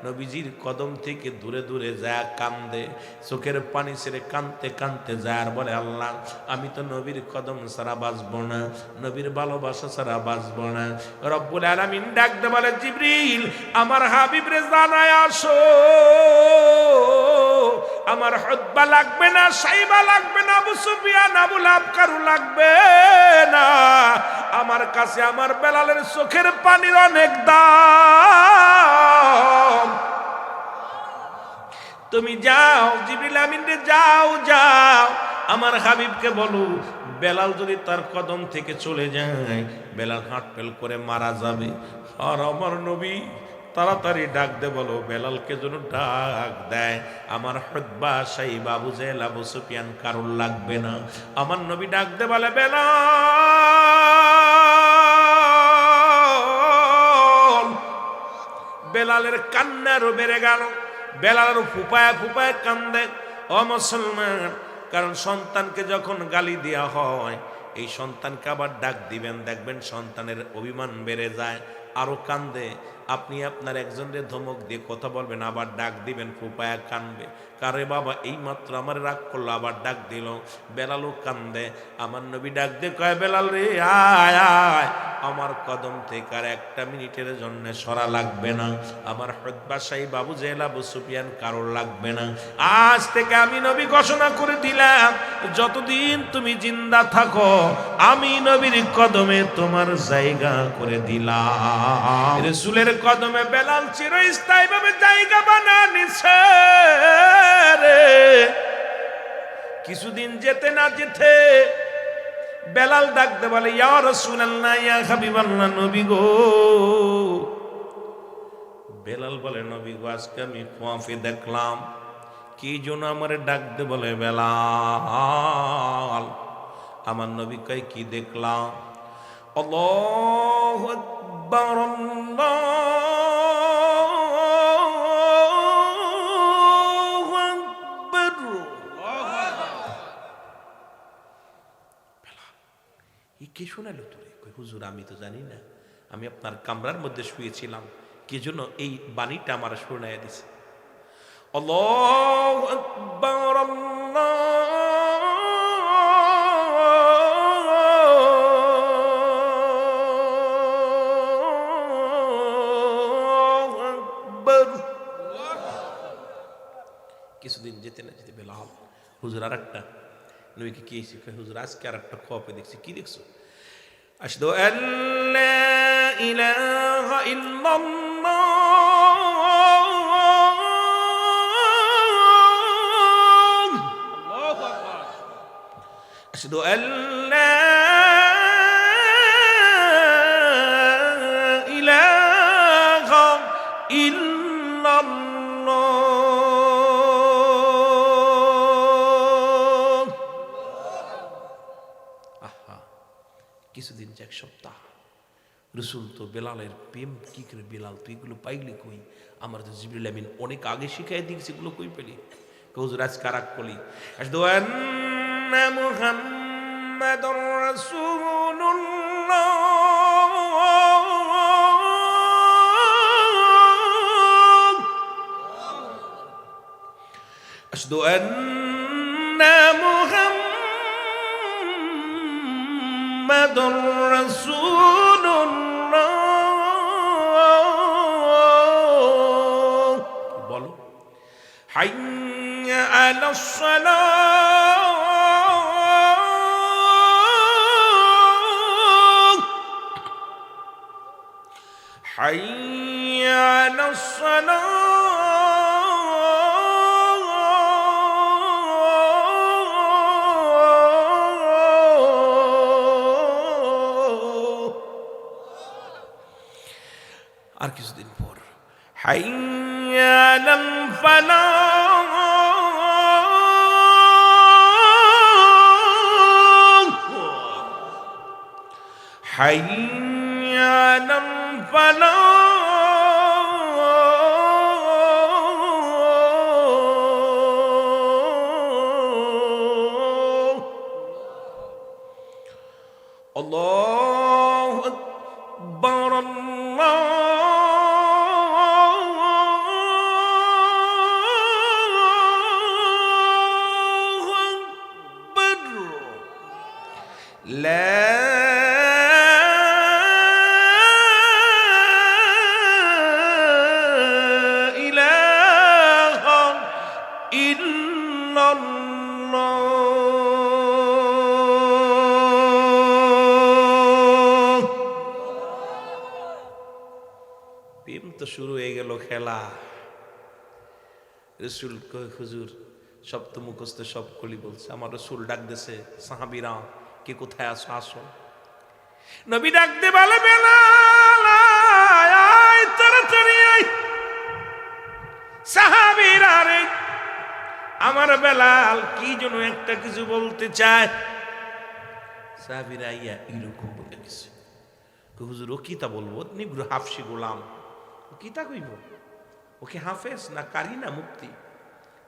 নবীজির কদম থেকে দূরে দূরে যায় কান্দে, চোখের পানি ছেড়ে কানতে কানতে যায় আর বলে, আল্লাহ, আমি তো নবীর কদম ছাড়া বাঁচবো না, নবীর ভালোবাসা ছাড়া বাঁচবো না। রব্বুল আলামিন ডাক দে, বলে, জিবরিল, আমার হাবিবরে জানায় আসো, আমার উতবা লাগবে না, সাইবা লাগবে না, আবু সুফিয়ান, আবু লাহাব কারু লাগবে না, আমার কাছে আমার বেলালের চোখের পানির অনেক দাম। তুমি যাও, জিবরিল আমিন রে, যাও যাও, আমার হাবিবকে বলো, বেলাল যদি তার কদম থেকে চলে যায়, বেলাল হাঁট ফেল করে মারা যাবে। আর আমার নবী তাড়াতাড়ি ডাক দে, বলো, বেলালকে যেন ডাক দেয়, আমার উতবা, সাইবা, আবু জেহেল, আবু সুফিয়ান কারুর লাগবে না। আমার নবী ডাক দে, বলে, বেলাল। বেলালের কান্নারও বেড়ে গেল, বেলালের ফুপায় ফুপায় কান্দে। ও মুসলমান, কারণ সন্তানকে যখন গালি দেওয়া হয়, এই সন্তানকে আবার ডাক দিবেন, দেখবেন সন্তানের অভিমান বেড়ে যায়, আরো কান্দে। আপনি আপনার একজনকে ধমক দিয়ে কথা বলবেন, আবার ডাক দিবেন, ফুপায়া কানবে, কারে বাবা এই মাত্র আমার রাগ করলো, আবার ডাক দিল, বেলালও কান্দে। আমার নবী ডাক দিয়ে কয়, বেলাল রে, আয় আয়, আমার কদম থেকে আর একটা মিনিটের জন্য সরা লাগবে না, আমার উতবা, সাইবা, আবু জেহেল, আবু সুফিয়ান কারোর লাগবে না। আজ থেকে আমি নবী ঘোষণা করে দিলাম, যতদিন তুমি জিন্দা থাকো, আমি নবীর কদমে তোমার জায়গা করে দিলাম। রাসূলের কদমে বেলাল চিরস্থায়ী ভাবে জায়গা বানিয়ে নিছে রে। কিছুদিন যেতে না যেতে বেলাল ডাকতে বলে, ইয়া রাসূলুল্লাহ, ইয়া হাবিবাল্লাহ, নবী গো। বেলাল বলে, নবী গো, আজকে আমি খোয়াফে দেখলাম, কি জন্য আমারে ডাকতে বলে বেলাল? আমার নবী কয়, কি দেখলাম? আল্লাহু আকবার, আল্লাহু আকবার। কে শোনালো তোরে? হুজুর, আমি তো জানি না, আমি আপনার কামরার মধ্যে শুয়েছিলাম, কি জন্য এই বাণীটা আমার শোনায় দিছে। আল্লাহু আকবার, আল্লাহু আকবার। কিছুদিন যেতে না যেতে বেলাল হুজুর আর একটা নবীকে কি শিখে, হুজুর আজকে আর একটা খোয়াপে দেখছি। কি দেখছো? আশহাদু আল্লা ইলাহা ইল্লাল্লাহ, আল্লাহু আকবার। আশহাদু আল্লা ইলাহা ইল্লাল্লাহ। আহা, কিছুদিন যে এক সপ্তাহ রসুল তো বেলালের প্রেম কি করে, বেলাল তুই এগুলো পাইলি কই? আমার তো জিবরিল আমিন অনেক আগে শিখাই দিয়েছি, এগুলো কই পেলি? হুজুর আজ কারাক কলি আশহাদু আন্না মুহাম্মাদুর রাসূলুল্লাহ, আশহাদু আন্না মুহাম্মাদুর রাসূলুল্লাহ। বলো হাইয়া আলাস সালাহ, হাইয়া আলাস সালাহ, আর কিছুদিন পর হাইয়া আলাল ফালাহ, হাইয়া আলাল ফালাহ। আল্লাহু আকবার, আল্লাহু আকবার। লা ইলাহা ইল্লাল্লাহ। প্রেম তো শুরু হয়ে গেল খেলা। রসুল কয় হুজুর সব তো মুখস্থ, সব কলি বলছে। আমার রসুল ডাক দিছে, সাহাবীরা কে কোথায় আসো, আসো। নবী ডাক দে বলে বেলাল আয় তাড়াতাড়ি আয়। সাহাবীরা রে আমার বেলাল কি যেন একটা কিছু বলতে চায়। সাহাবীরা ইয়া এরকম বলে গেছে, হুজুর ও কিতা বলবো? নিগ্র হাফসি গোলাম, ও কিতা কইব? ওকে হাফেজ না কারি না মুক্তি?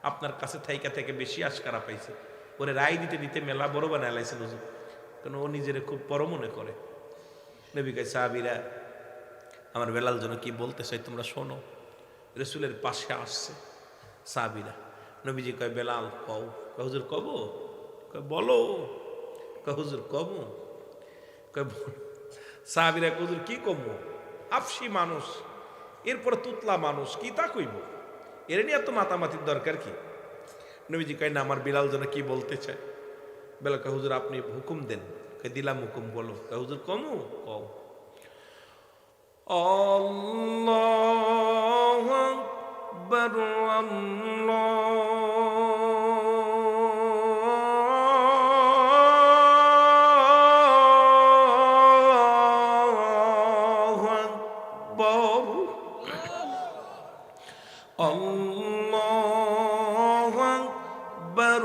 আপনার কাছে থাইকা থেকে বেশি আশকারা পাইছে। ওরে রায় দিতে দিতে মেলা বড় বানায় লাইছেন হুজুর, কারণ ও নিজের খুব বড় মনে করে। নবী কয় সাহাবীরা আমার বেলাল যেন কি বলতে চাই তোমরা শোনো। রসুলের পাশে আসছে সাহাবীরা। নবীজি কয় বেলাল কও। কয় হুজুর কব? কয় বলো। কয় হুজুর কব? কয় সাহাবীরা হুজুর কি কব? আফসি মানুষ, এরপর তুতলা মানুষ, কি তা কইব? এর নিয়ে এত মাতামাতির দরকার কি? নবীজি কয় না আমার বিলাল যেন কি বলতে চায়। বেলাল কয় হুজুর আপনি হুকুম দেন। কয় দিলাম হুকুম, বলো। কয় হুজুর কমু? কও। আল্লাহু আকবার, আল্লাহু আকবার, আল্লাহু আকবার,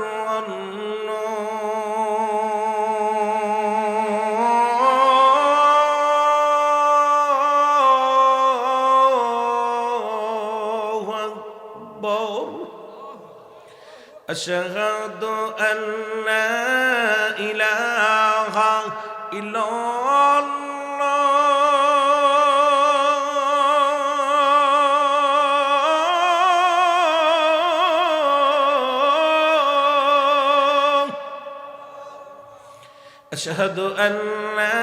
আল্লাহু আকবার। আশহাদু আল্লা ইলাহা ইল্লাল্লাহ, আশহাদু আল্লা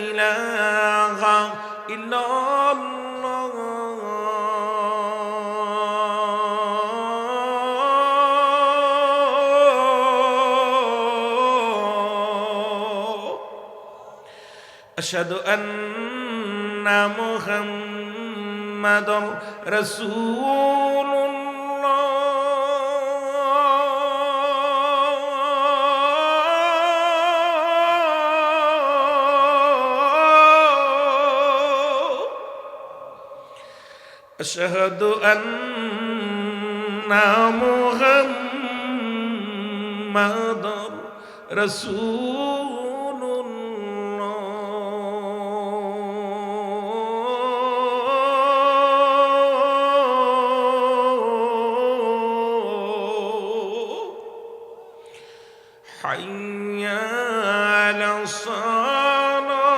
ইলাহা ইল্লাল্লাহ আশহাদু আন্না মুহাম্মাদুর রাসূলুল্লাহ আশহাদু আন্না মুহাম্মাদুর হাইয়া আলাস সালাহ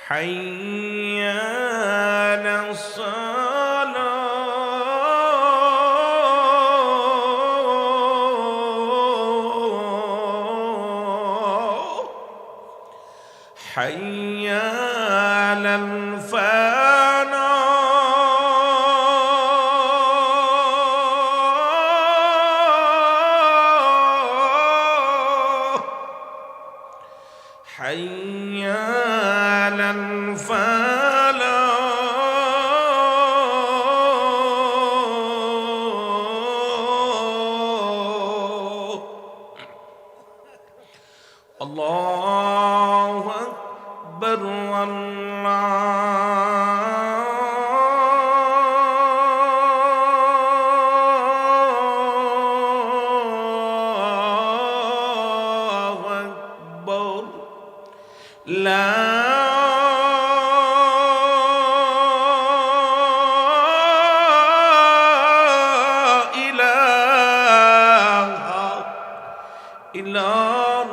হাইয়া আলাস সালাহ হাইয়া আলাল ফালাহ হাইয়া আলাল ফালাহ আল্লাহু আকবার আল্লাহু আকবার লা ইলাহা ইল্লাল্লাহ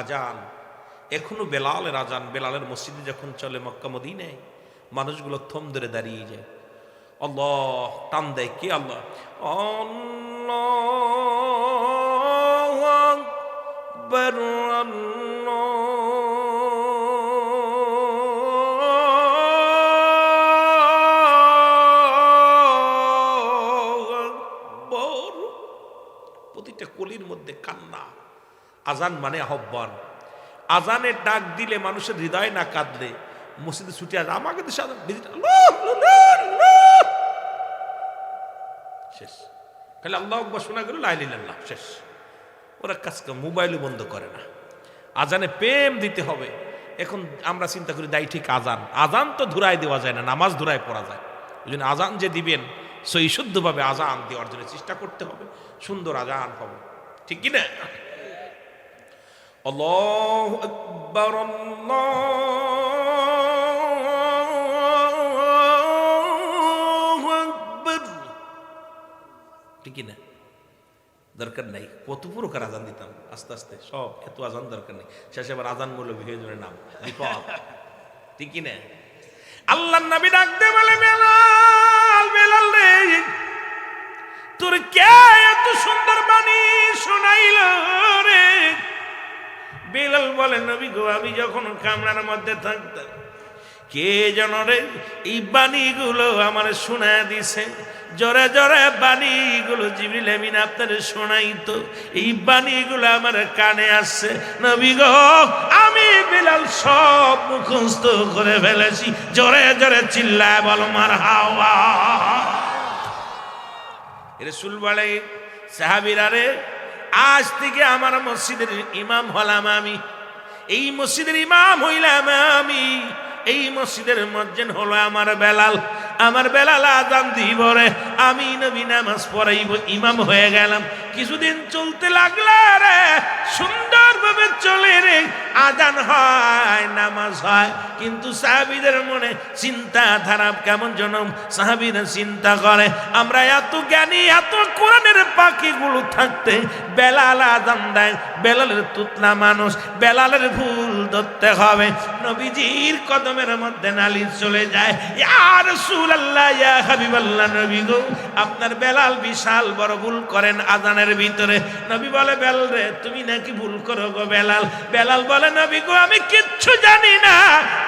আজান এখনো বেলালের আজান বেলালের মসজিদে যখন চলে মক্কা মদিনায় মানুষগুলো থম ধরে দাঁড়িয়ে যায় আল্লাহ টান দেয় কে আল্লাহ আল্লাহু আকবার আল্লাহু আকবার প্রতিটা কলির মধ্যে কান্না আজান মানে আহ্বান আজানের ডাক দিলে মানুষের হৃদয় না কাঁদলে মসজিদে ছুটে আসে আমাকে তো শেষ খালি আল্লাহ আকবার শোনা গেল লা ইলাহা ইল্লাল্লাহ শেষ ওরা কাজ মোবাইলও বন্ধ করে না আজানে প্রেম দিতে হবে এখন আমরা চিন্তা করি দায়ী ঠিক আজান আজান তো ধুরাই দেওয়া যায় না নামাজ ধুরাই পড়া যায় ওই জন্য আজান যে দিবেন সই শুদ্ধভাবে আজান দেওয়ার জন্য চেষ্টা করতে হবে সুন্দর আজান হবে ঠিক কি না আল্লাহু আকবার আল্লাহু আকবার ঠিক কি না দরকার নাই কত প্রকার আজান দিতাম আস্তে আস্তে সব এত আজান দরকার নেই শেষে আবার আজান বললো বিহেজনের নাম বিপদ ঠিক কি না আল্লাহর নবী ডাক দিয়ে বলে বেলাল বেলাল রে তোর কে এত সুন্দর বাণী শোনাইল রে বেলাল বলে নবী গো আমি যখন কামরার মধ্যে থাকতাম কে যেন রে এই বাণীগুলো আমার শোনা দিছে জোরে জোরে বাণীগুলো জিবরিল আমিন আপনারে শোনাইতো এই বাণীগুলো আমার কানে আসছে নবী গো আমি বেলাল সব মুখস্থ করে ফেলেছি জোরে জোরে চিল্লায় বলো মারহাবা রাসূল বলে সাহাবীরা রে আজ থেকে আমার মসজিদের ইমাম হলাম আমি এই মসজিদের ইমাম হইলাম আমি এই মসজিদের মুয়াজ্জিন হলো আমার বেলাল আযান দিব রে আমি নবী নামাজ পড়াইব ইমাম হয়ে গেলাম কিছুদিন চলতে লাগলো রে সুন্দর ভাবে চলে রে, আজান হয়, নামাজ হয়, কিন্তু সাহাবীদের মনে চিন্তাধারা কেমন জনম। সাহাবীরা চিন্তা করে আমরা এত জ্ঞানী, এত কোরআনের পাখিগুলো থাকতে বেলাল আজান দেয়, বেলালের তুতলা মানুষ, বেলালের ভুল ধরতে হবে। নবীজির কদমের মধ্যে নালিশ চলে যায়, ইয়া রাসূলুল্লাহ, ইয়া হাবিবাল্লাহ, নবী গো আপনার বেলাল বিশাল বড় ভুল করেন আজানের ভিতরে। নবী বলে বেলাল রে তুমি নাকি ভুল করো গো বেলাল। বেলাল বলে নবী গো আমি কিচ্ছু জানি না,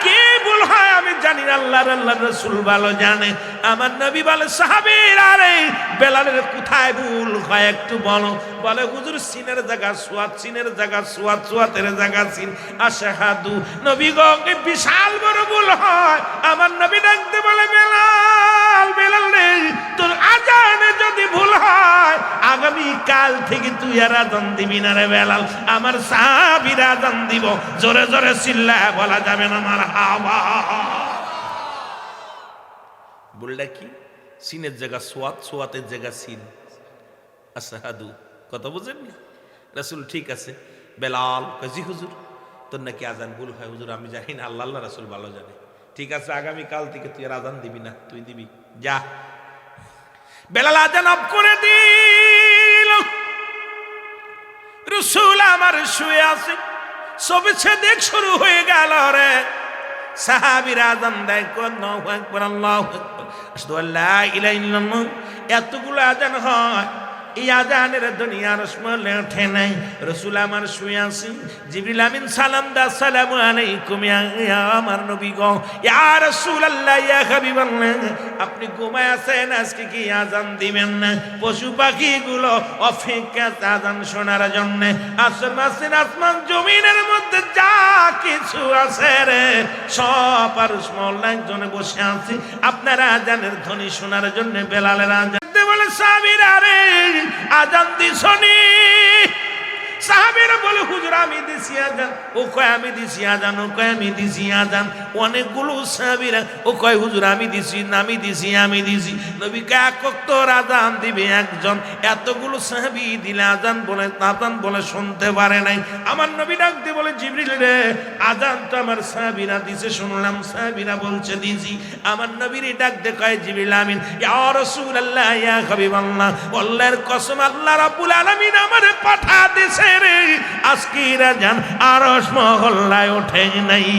কি ভুল হয় আমি জানি না, আল্লাহর রাসূল ভালো জানে। আমার নবী বলে সাহাবীরা রে বেলালের কোথায় ভুল হয় একটু বলো। বলে হুজুর সিনের জায়গা সুয়াত, সিনের জায়গা সুয়াত, সুয়াতের জায়গা সিন, আশহাদু। নবী গো বিশাল বড় ভুল হয়। আমার নবী ডাকতে বলে বেলাল, বেলাল রে তোর আজানে যদি ভুল হয় আগামী কাল থেকে তুই আর আজান দিবি না রে বেলাল, আমার সাহাবীরা আজান দিব। জোরে জোরে চিল্লায় বলা যাবে না মারহাবা। বললা কি সিনের জায়গা সোয়াত, সোয়াতের জায়গা সিন, আশহাদু। কথা বুঝেন না? রাসূল ঠিক আছে। বেলাল জি হুজুর তোর নাকি আজান ভুল হয়। হুজুর আমি জানি না, আল্লাহ আল্লাহ রাসূল ভালো জানে। ঠিক আছে আগামী কাল থেকে তুই আর আজান দিবি না, তুই দিবি যা। বেলাল আজান অফ করে দিল। রাসূল আমার শুয়ে আছে, সবে দেখ শুরু হয়ে গেল রে। সাহাবীরা আজান দেয়, আল্লাহু আকবার, আল্লাহু আকবার, আশহাদু আল্লা ইলাহা ইল্লাল্লাহ। এতগুলো আজান হয়, এই আজানের দুনিয়ার স্মরণে ওঠে নাই। রাসূল আমার শুয়ে আছেন, জিবরিল আমিন সালাম দা, আসসালামু আলাইকুম ইয়া আমার নবী গো, ইয়া রাসূলুল্লাহ, ইয়া হাবিবাল্লাহ, আপনি ঘুমায় আছেন, আজকে কি আজান দিবেন না? পশু পাখিগুলো অপেক্ষা আজান শোনার জন্য। আসমান জমিনের মধ্যে যা কিছু আছে রে সব আর স্মরণ জন্য বসে আছি আপনারা আজানের ধ্বনি শোনার জন্য। বেলালের আজান বলে সাহাবীরা রে আজান দিছনি। সাহাবীরা বলে হুজুর আমি দিছি আজান। ও কয় আমি দিছি আজান, ও কয় আমি দিছি আজান। অনেকগুলো সাহাবীরা ও কয় হুজুর আমি দিছি, আমি দিছি, আমি দিছি। নবী কয় একক তো আজান দিবে একজন, এতগুলো সাহাবী দিলে আজান বলে শুনতে পারে নাই। আমার নবী ডাক দিয়ে বলে জিবরিল রে আজান তো আমার সাহাবীরা দিছে শুনলাম, সাহাবীরা বলছে দিছি। আমার নবীর ডাক দিয়ে কয় জিবরিল আমিন, ইয়া রাসূলুল্লাহ, ইয়া হাবিবাল্লাহ, আল্লাহর কসম আল্লাহ রাব্বুল আলামিন আমারে পাঠা দিছে রে, আজকের আজান আরশ মহল্লায় ওঠে নাই।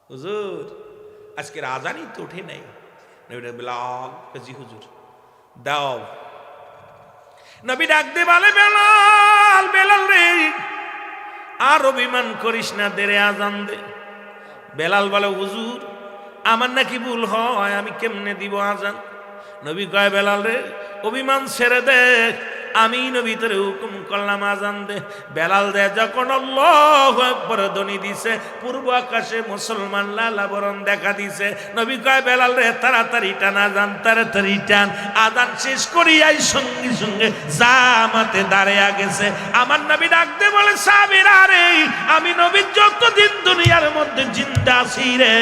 হুজুর আজকের আজানই তো ওঠে নাই। বেলাল জি হুজুর দাও। নবী ডাক দিয়ে বলে বেলাল, বেলাল রে আর অভিমান করিস না, দেরে আজান দে। বেলাল বলে হুজুর আমার নাকি ভুল হয়, আমি কেমনে দিব আজান? নবী কয় বেলাল রে অভিমান ছেড়ে দে, আমি নবী তোরে হুকুম করলাম আজান দে। বেলাল দে যখন আল্লাহু আকবার ধ্বনি দিছে, পূর্ব আকাশে মুসলমান লালাবরণ দেখা দিছে। নবী কয় বেলাল রে তাড়াতাড়ি টান আজান, তাড়াতাড়ি টান। আজান শেষ করিয়াই সঙ্গে সঙ্গে জামাতে দাঁড়িয়ে গেছে। আমার নবী ডাকতে বলে সাহাবীরা রে আমি নবী যতদিন দুনিয়ার মধ্যে জিন্দা আছি রে,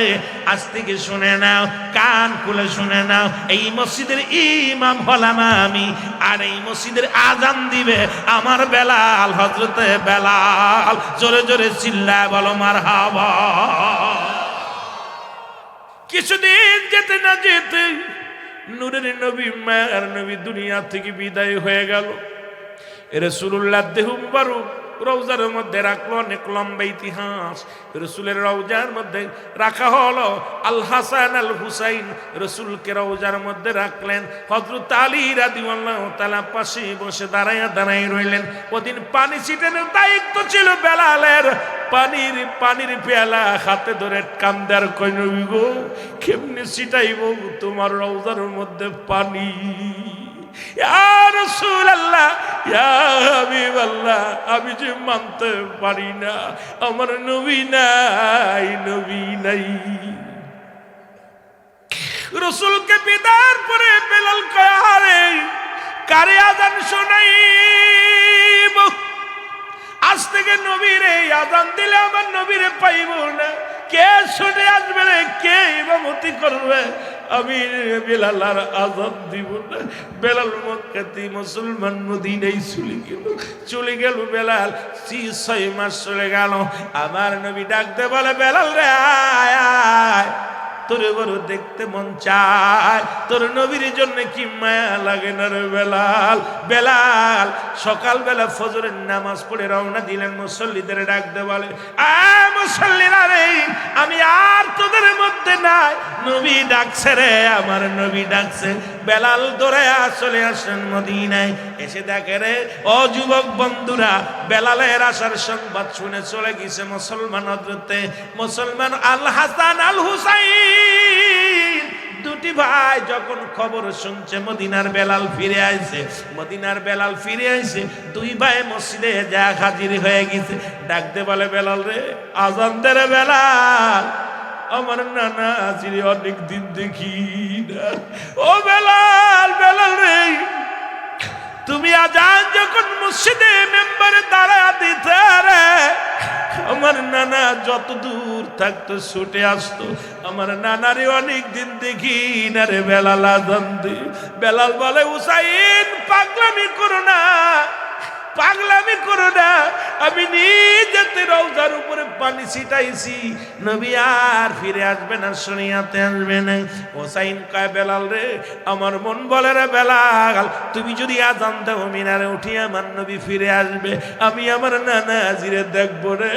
আজ থেকে শুনে নাও, কান খুলে শুনে নাও, এই মসজিদের ইমাম হলাম আমি, আর এই মসজিদের আজান দিবে আমার বেলাল, হযরতে বেলাল। জোরে জোরে চিল্লায় বলো মারহাবা। কিছুদিন যেতে না যেতে নূরের নবী মায়ার নবী দুনিয়া থেকে বিদায় হয়ে গেল। রাসূলুল্লাহ দেহ মুবারক রওজার মধ্যে রাখলো, অনেক লম্বা ইতিহাস। রসুলের রওজার মধ্যে রাখা হলো আল হাসান আল হুসাইন, রসুলকে রওজার মধ্যে রাখলেন। হযরত আলী রাদিয়াল্লাহু তাআলা পাশে বসে দাঁড়ায় রইলেন। ওদিন পানি ছিটানোর দায়িত্ব ছিল বেলালের। পানির পেয়ালা হাতে ধরে কান্দার কই নবী গো কেমনে ছিটাইব তোমার রওজার মধ্যে পানি? ইয়া রাসূলুল্লাহ, ইয়া হাবিবাল্লাহ, আমি যে মানতে পারি না আমার নবী নাই, নবী নাই। রাসূলকে বিদার পরে বেলাল কয় আরে কারে আজান শোনাইব? আজ থেকে নবীরে আজান দিলে আমার নবীরে পাইব না, কে শুনে আসবে রে, কে ইমামতি করবে? আমি বেলাল আর আযান দিব না। বেলাল মক্কাতে মুসলমান মদিনায় চলে গেল বেলাল 6 মাস চলে গেল। আমার নবী ডাকতে বলে, বেলাল রে আয় আয়, তোর বড় দেখতে মন চায়, তোর নবীর জন্য কি মায়া লাগে না রে বেলাল। বেলাল সকালবেলা ফজরের নামাজ পড়ে রওনা দিলেন, মুসল্লিদের ডাকতে বলে, মুসল্লিরা রে, আমি আর তোদের মধ্যে নাই, নবী ডাকছে রে, আমার নবী ডাকছে। বেলাল দৌড়ে চলে আসেন মদিনায়, এসে দেখে রে ও যুবক বন্ধুরা, বেলালের আসার সংবাদ শুনে চলে গেছে মুসলমান হযরতে মুসলমান আল হাসান আল হুসাইন, দুটি ভাই যখন খবর শুনছে মদিনার বেলাল ফিরে আইছে, মদিনার বেলাল ফিরে আইছে, দুই ভাই মসজিদে যা হাজির হয়ে গেছে। ডাকতে বলে, বেলাল রে, আজান দে রে বেলাল, আমার নানা আজিরে অনেক দিন দেখি না। ও বেলাল, বেলাল রে, তুমি আজান যখন মসজিদে মেম্বারে দাঁড়া দিতে রে, আমার নানা যত দূর থাকতো ছুটে আসতো। আমার নানারে অনেক দিন দেখি না রে বেলাল, আজান দে। বেলাল বলে, হুসাইন পাগলামি করো না, পাগলামি করো না, আমি নিজেতে রওজার উপরে পানি ছিটাইছি, নবী আর ফিরে আসবে না, শরিয়াতে আসবে না। হুসাইন কয়, বেলাল রে, আমার মন বলে রে বেলাল, তুমি যদি আজান দাও মিনারে উঠি আমার নবী ফিরে আসবে, আমি আমার নানা আজিরে দেখবো রে,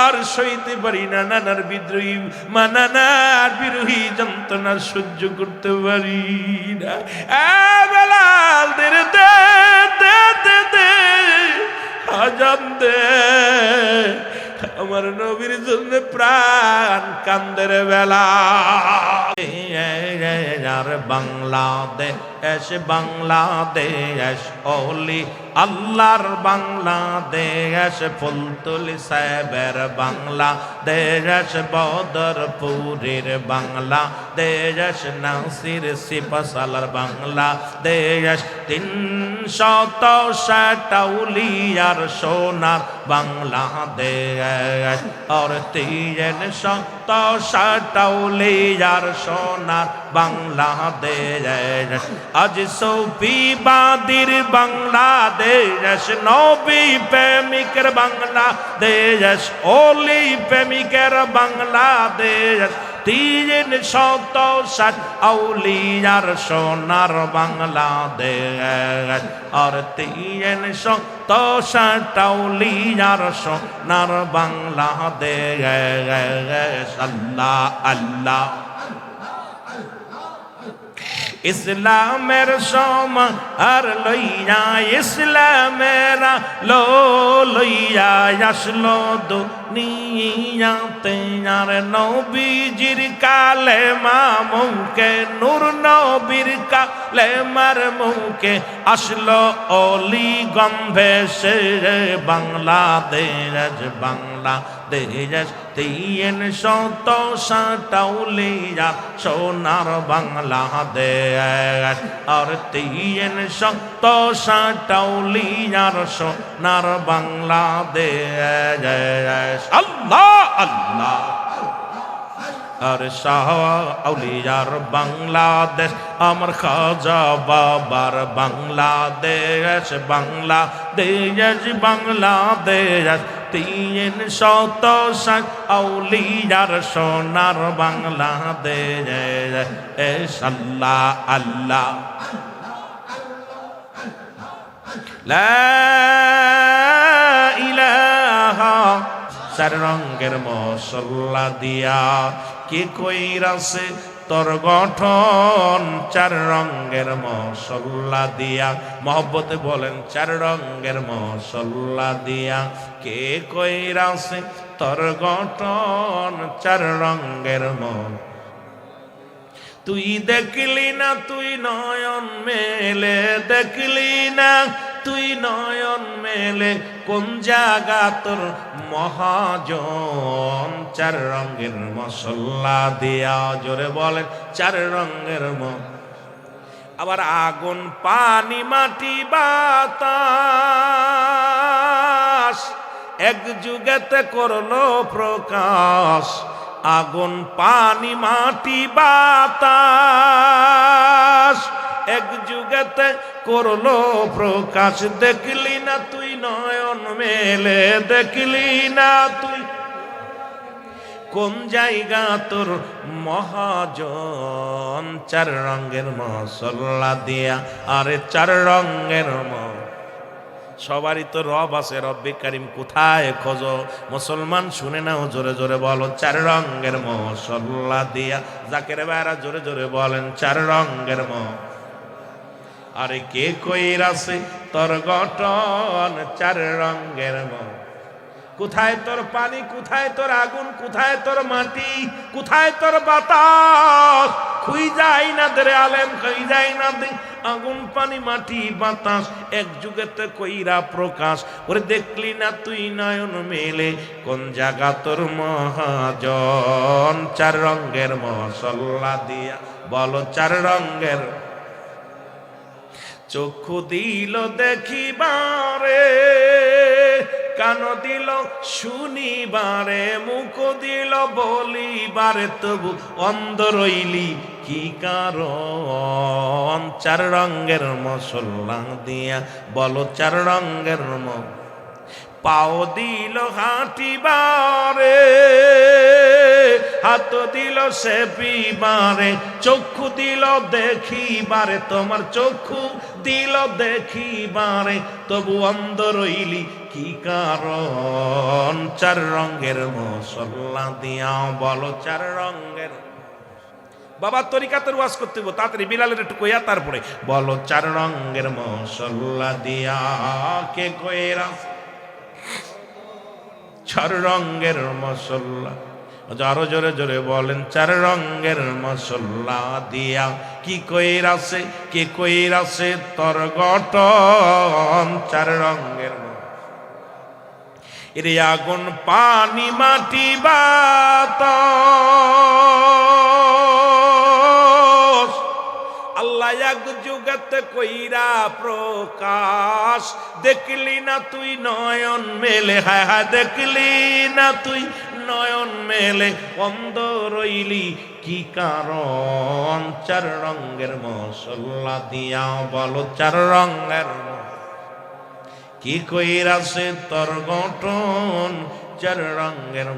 আর সইতে পারি না, নানার বিদ্রোহী মা, নানার বিরোহী যন্ত্রণা সহ্য করতে পারি না। বেলাল দে রে, দে দে দে দে, আজান দে, আমার নবীর জন্য প্রাণ কান্দে রে বেলাল। বাংলাদেশ বাংলাদেশ ওলি আল্লাহর বাংলাদেশ, ফুলতুলি সাহেবের বাংলাদেশ, বদরপুরের বাংলাদেশ, নাসির সিপাশালার বাংলাদেশ, 360 আউলিয়ার সোনার বাংলাদেশ, আর 360 আউলিয়ার সোনার বাংলাদেশ। আজ সৌফিবাদীর বাংলাদেশ, নবী প্রেমিকের বাংলাদেশ, ওলি প্রেমিকের বাংলাদেশ, 360 আউলিয়ার সোনার বাংলাদেশ, আর 360 আউলিয়ার সোনার বাংলাদেশ। আল্লাহ আল্লাহ। ইসলামের সমান আর লইয়া, ইসলামের লো লইয়া আসলো দুনিয়াতে, আর নবীজির কালেমা মুখে, নূর নবীর কালেমার মুখে আসলো অলি গম্ভে সে বাংলাদেশ, বাংলাদেশ, 360 আউলিয়ার সোনার বাংলাদেশ, আর 360 আউলিয়ার সোনার বাংলাদেশ। আল্লাহ আল্লাহ। আর শাহ আউলিয়ার বাংলাদেশ, আমার খাজা বাবার বাংলাদেশ, বাংলাদেশ বাংলাদেশ, 360 আউলিয়ার সোনার বাংলাদেশ। আল্লাহ আল্লাহ। লা ইলাহা, 4 রঙের মশলা দিয়া কি কইরাছে তোর গঠন, 4 রঙের মশলা দিয়া, মহব্বতে বলেন 4 রঙের মশলা দিয়া কে কইরাছে তোর গঠন, 4 রঙের মশলা। তুই দেখলি না, তুই নয়ন মেলে দেখলি না, তুই নয়ন মেলে কোন জায়গা তোর মহাজন, 4 রঙের মশলা দিয়া, জোরে বলেন 4 রঙের আবার আগুন পানি মাটি বাতাস এক যুগেতে করলো প্রকাশ, আগুন পানি মাটি বাতাস এক যুগেতে করলো প্রকাশ। দেখলি না তুই নয়ন মেলে, দেখলি না তুই কোন জায়গা তোর মহাজন। চার রঙের মশলা দিয়া, আরে চার রঙের সবারই তো রব আছে, রব্বে কারিম কোথায় খোঁজো? মুসলমান শুনে নাও, জোরে জোরে বলো চার রঙের মশলা দিয়া। জাকের ভাইরা জোরে জোরে বলেন চার রঙের আরে কে কইরাছে তোর গঠন চার রঙের কোথায় তোর পানি, কোথায় তোর আগুন, কোথায় তোর মাটি, কোথায় তোর বাতাস? খুই যায় না দে আলেম, খুই যায় না দে আগুন পানি মাটি বাতাস এক যুগেতে কইরা প্রকাশ। ওরে দেখলি না তুই নয়ন মেলে কোন জায়গা তোর মহাজন। চার রঙের মশলা দিয়া বলো চার রঙের। চক্ষু দিল দেখিবারে, কান দিল শুনিবারে, মুখ দিল বলিবারে, তবু অন্ধ রইলি কি কারণ? চার রঙের মশলা দিয়া বলো চার রঙের পাও দিল হাঁটিবারে, হাত দিল সেপিবারে, চক্ষু দিল দেখিবারে, তোমার চক্ষু দিল দেখিবারে, তবু অন্ধ রইলি কি কারণ? চার রঙের মশলা দিয়া বলো চার রঙের। বাবা তরিকাতের ওয়াজ করতে গো, তাড়াতাড়ি বিলালের একটু কইয়া তারপরে বলো চার রঙের মশলা দিয়া। কে কইরা চার রঙের মশলা? আরো জোরে জোরে বলেন চার রঙের মশলা দিয়া। কি কইরাছে, কে কইরাছে তোর গঠন চার রঙের? এর আগুন পানি মাটি বাতাস আল্লাহ এক যুগেতে কইরা প্রকাশ। দেখলি না তুই নয়ন মেলে, হায় হায় দেখলি না তুই নয়ন মেলে, অন্ধ রইলি কি কারণ? চার রঙের মশলা দিয়া বলো চার রঙের। কি কইরাছে তোর গঠন চার রঙের